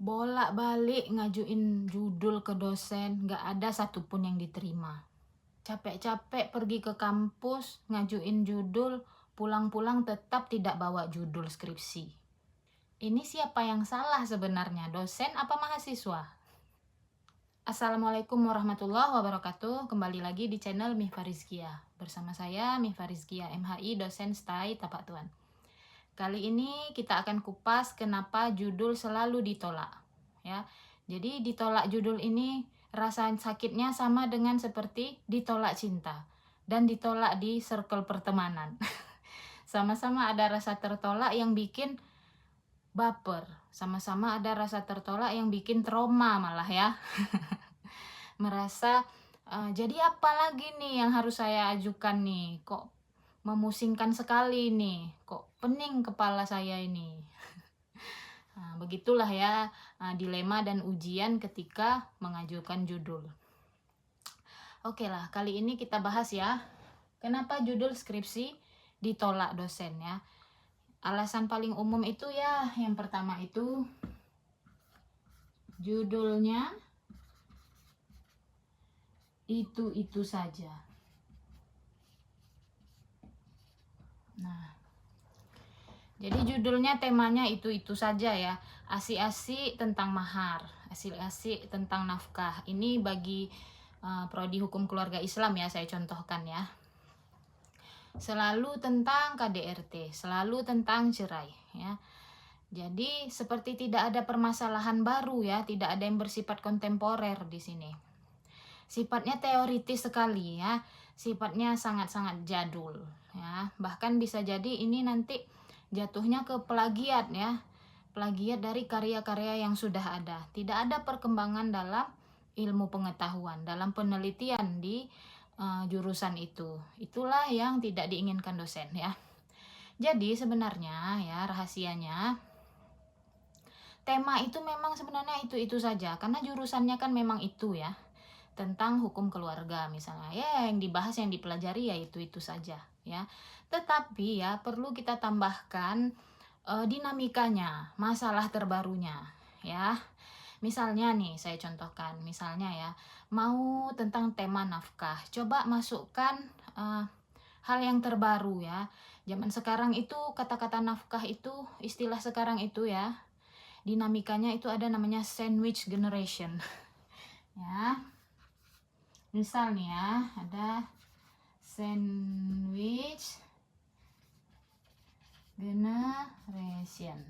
Bolak-balik ngajuin judul ke dosen, nggak ada satupun yang diterima. Capek-capek pergi ke kampus, ngajuin judul, pulang-pulang tetap tidak bawa judul skripsi. Ini siapa yang salah sebenarnya, dosen apa mahasiswa? Assalamualaikum warahmatullahi wabarakatuh. Kembali lagi di channel Mihfa Rizkia. Bersama saya Mihfa Rizkia, MHI, dosen STAI Tapak Tuan. Kali ini kita akan kupas kenapa judul selalu ditolak. Ya, jadi ditolak judul ini rasa sakitnya sama dengan seperti ditolak cinta dan ditolak di circle pertemanan. Sama-sama ada rasa tertolak yang bikin baper, sama-sama ada rasa tertolak yang bikin trauma malah ya. Merasa jadi apa lagi nih yang harus saya ajukan nih, kok memusingkan sekali nih, kok pening kepala saya ini. Nah, begitulah ya dilema dan ujian ketika mengajukan judul. Oke lah, kali ini kita bahas ya, kenapa judul skripsi ditolak dosen ya. Alasan paling umum itu ya, yang pertama itu judulnya itu saja. Nah, jadi judulnya temanya itu saja ya. Asik-asik tentang mahar, asik-asik tentang nafkah. Ini bagi prodi hukum keluarga Islam ya, saya contohkan ya. Selalu tentang KDRT, selalu tentang cerai ya. Jadi seperti tidak ada permasalahan baru ya, tidak ada yang bersifat kontemporer di sini. Sifatnya teoritis sekali ya, sifatnya sangat-sangat jadul ya. Bahkan bisa jadi ini nanti jatuhnya ke plagiat ya, plagiat dari karya-karya yang sudah ada. Tidak ada perkembangan dalam ilmu pengetahuan, dalam penelitian di jurusan itu. Itulah yang tidak diinginkan dosen ya. Jadi sebenarnya ya, rahasianya tema itu memang sebenarnya itu saja, karena jurusannya kan memang itu ya, tentang hukum keluarga misalnya ya, yang dibahas yang dipelajari ya itu saja ya. Tetapi ya perlu kita tambahkan dinamikanya, masalah terbarunya ya. Misalnya nih saya contohkan, misalnya ya, mau tentang tema nafkah, coba masukkan hal yang terbaru ya. Zaman sekarang itu kata-kata nafkah itu, istilah sekarang itu ya, dinamikanya itu ada namanya sandwich generation ya. Misal nih ya, ada sandwich generation.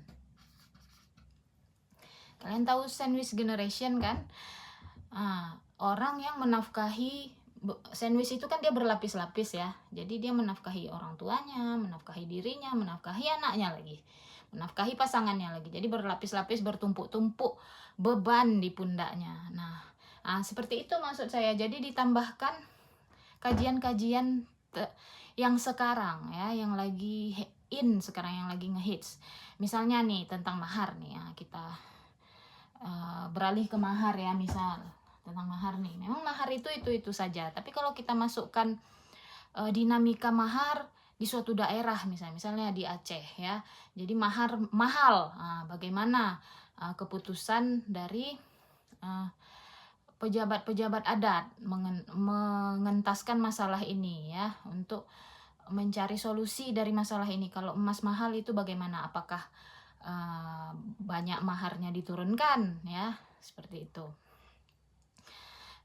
Kalian tahu sandwich generation kan? Orang yang menafkahi, sandwich itu kan dia berlapis-lapis ya. Jadi dia menafkahi orang tuanya, menafkahi dirinya, menafkahi anaknya lagi, menafkahi pasangannya lagi. Jadi berlapis-lapis, bertumpuk-tumpuk beban di pundaknya. Nah, seperti itu maksud saya. Jadi ditambahkan kajian-kajian yang sekarang ya, yang lagi in sekarang, yang lagi ngehits. Misalnya nih tentang mahar nih ya, kita beralih ke mahar ya, misal tentang mahar nih. Memang mahar itu saja. Tapi kalau kita masukkan dinamika mahar di suatu daerah, misalnya di Aceh ya, jadi mahar mahal, bagaimana keputusan dari pejabat-pejabat adat mengentaskan masalah ini ya, untuk mencari solusi dari masalah ini. Kalau emas mahal itu bagaimana, apakah banyak maharnya diturunkan ya, seperti itu.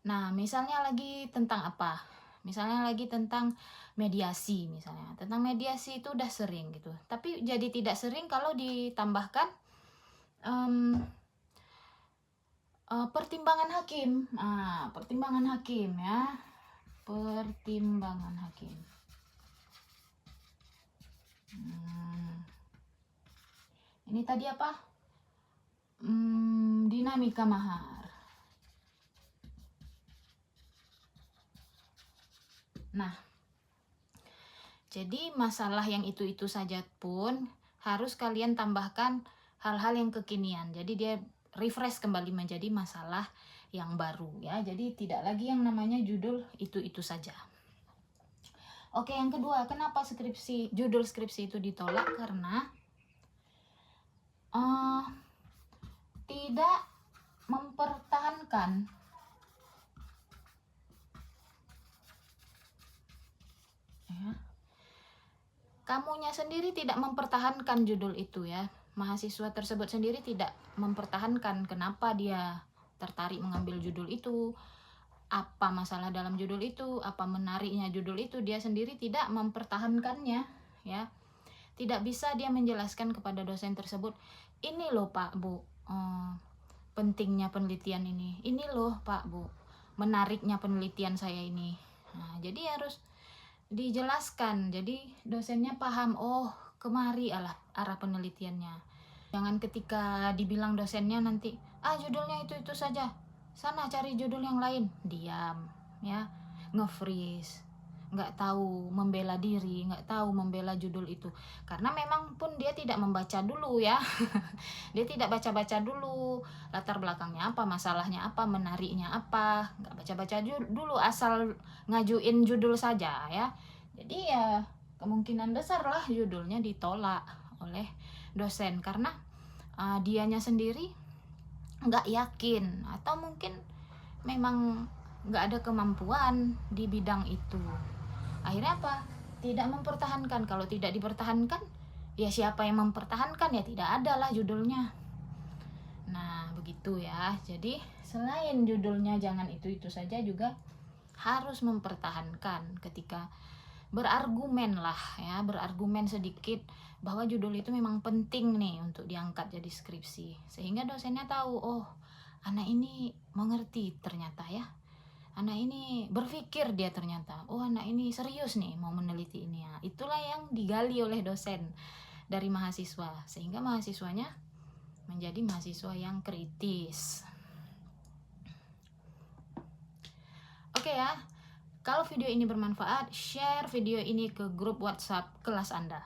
Nah, misalnya lagi tentang apa? Misalnya lagi tentang mediasi misalnya. Tentang mediasi itu udah sering gitu. Tapi jadi tidak sering kalau ditambahkan pertimbangan hakim. Pertimbangan hakim ya. Pertimbangan hakim. Ini tadi apa? Dinamika mahar. Nah, jadi masalah yang itu saja pun harus kalian tambahkan hal-hal yang kekinian. Jadi dia refresh kembali menjadi masalah yang baru ya. Jadi tidak lagi yang namanya judul itu saja. Oke, yang kedua, kenapa judul skripsi itu ditolak? Karena tidak mempertahankan ya. Kamunya sendiri tidak mempertahankan judul itu ya. Mahasiswa tersebut sendiri tidak mempertahankan kenapa dia tertarik mengambil judul itu, apa masalah dalam judul itu, apa menariknya judul itu, dia sendiri tidak mempertahankannya ya. Tidak bisa dia menjelaskan kepada dosen tersebut, ini loh Pak Bu, pentingnya penelitian ini loh Pak Bu, menariknya penelitian saya ini. Nah, jadi harus dijelaskan, jadi dosennya paham, oh kemari arah penelitiannya. Jangan ketika dibilang dosennya nanti, judulnya itu saja, sana cari judul yang lain, diam ya, nge-freeze, nggak tahu membela diri, nggak tahu membela judul itu, karena memang pun dia tidak membaca dulu ya. Dia tidak baca-baca dulu latar belakangnya apa, masalahnya apa, menariknya apa, nggak baca-baca dulu, asal ngajuin judul saja ya. Jadi ya kemungkinan besar lah judulnya ditolak oleh dosen karena dianya sendiri nggak yakin, atau mungkin memang nggak ada kemampuan di bidang itu. Akhirnya apa? Tidak mempertahankan. Kalau tidak dipertahankan, ya siapa yang mempertahankan? Ya tidak ada lah judulnya. Nah begitu ya. Jadi selain judulnya jangan itu saja, juga harus mempertahankan ketika berargumen lah ya, berargumen sedikit bahwa judul itu memang penting nih untuk diangkat jadi skripsi, sehingga dosennya tahu, oh anak ini mengerti ternyata ya, anak ini berpikir dia ternyata, oh anak ini serius nih mau meneliti ini ya. Itulah yang digali oleh dosen dari mahasiswa, sehingga mahasiswanya menjadi mahasiswa yang kritis. Oke ya, kalau video ini bermanfaat, share video ini ke grup WhatsApp kelas Anda.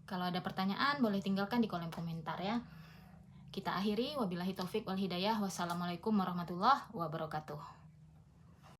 Kalau ada pertanyaan, boleh tinggalkan di kolom komentar ya. Kita akhiri, wabillahi taufik wal hidayah. Wassalamualaikum warahmatullahi wabarakatuh.